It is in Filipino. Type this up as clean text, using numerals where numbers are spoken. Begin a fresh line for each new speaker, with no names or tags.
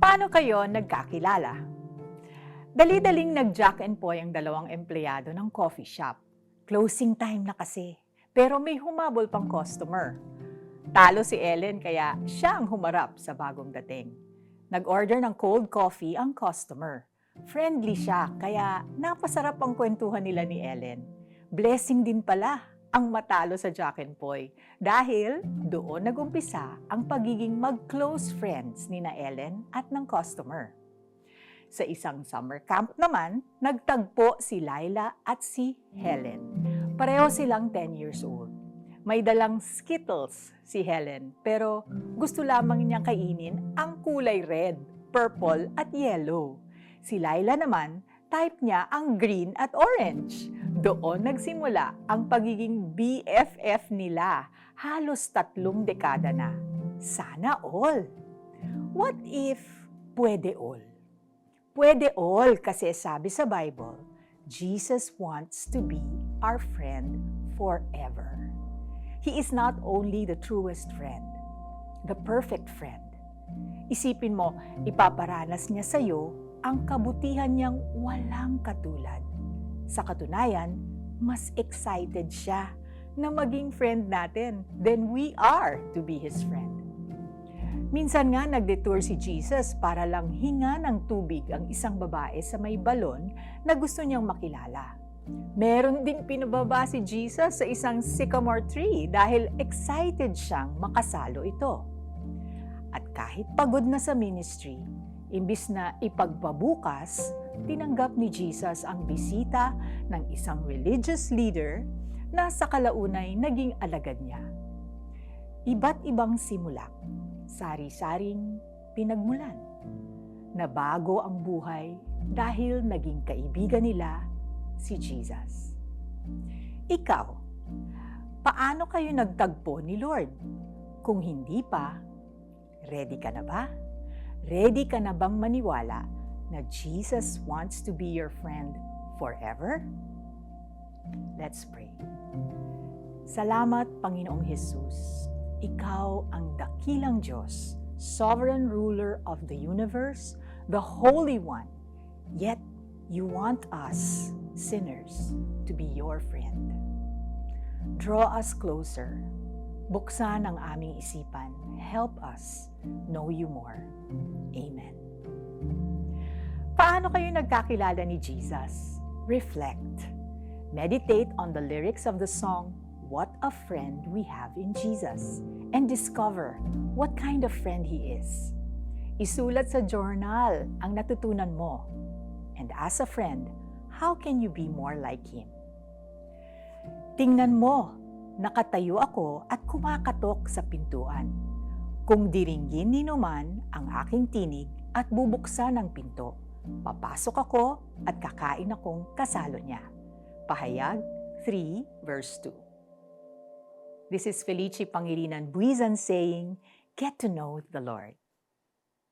Paano kayo nagkakilala? Dali-daling nag-Jack and Poy ang dalawang empleyado ng coffee shop. Closing time na kasi, pero may humabol pang customer. Talo si Ellen kaya siya ang humarap sa bagong dating. Nag-order ng cold coffee ang customer. Friendly siya kaya napasarap ang kwentuhan nila ni Ellen. Blessing din pala ang matalo sa Jack and Poy dahil doon nagumpisa ang pagiging mag-close friends ni na Ellen at ng customer. Sa isang summer camp naman, nagtagpo si Laila at si Helen. Pareho silang 10 years old. May dalang Skittles si Helen pero gusto lamang niyang kainin ang kulay red, purple at yellow. Si Laila naman, type niya ang green at orange. Doon nagsimula ang pagiging BFF nila, halos 3 dekada na. Sana all. What if pwede all? Pwede all kasi sabi sa Bible, Jesus wants to be our friend forever. He is not only the truest friend, the perfect friend. Isipin mo, ipaparanas niya sa iyo ang kabutihan niyang walang katulad. Sa katunayan, mas excited siya na maging friend natin than we are to be His friend. Minsan nga nagdetour si Jesus para lang hinga ng tubig ang isang babae sa may balon na gusto niyang makilala. Meron ding pinababa si Jesus sa isang sycamore tree dahil excited siyang makasalo ito. At kahit pagod na sa ministry, imbis na ipagpabukas, tinanggap ni Jesus ang bisita ng isang religious leader na sa kalaunay naging alagad niya. Iba't ibang simula, sari-saring pinagmulan. Nabago ang buhay dahil naging kaibigan nila si Jesus. Ikaw, paano kayo nagtagpo ni Lord? Kung hindi pa, ready ka na ba? Ready ka na bang maniwala na Jesus wants to be your friend forever? Let's pray. Salamat, Panginoong Jesus. Ikaw ang dakilang Diyos, sovereign ruler of the universe, the Holy One. Yet, you want us, sinners, to be your friend. Draw us closer. Buksan ang aming isipan. Help us know you more. Amen. Paano kayo nagkakilala ni Jesus? Reflect. Meditate on the lyrics of the song, What a Friend We Have in Jesus, and discover what kind of friend He is. Isulat sa journal ang natutunan mo. And as a friend, how can you be more like Him? Tingnan mo, nakatayo ako at kumakatok sa pintuan. Kung diringgin ni numan ang aking tinig at bubuksan ang pinto, papasok ako at kakain akong kasalo niya. Pahayag 3 verse 2. This is Felicie Pangilinan Buizan saying, get to know the Lord.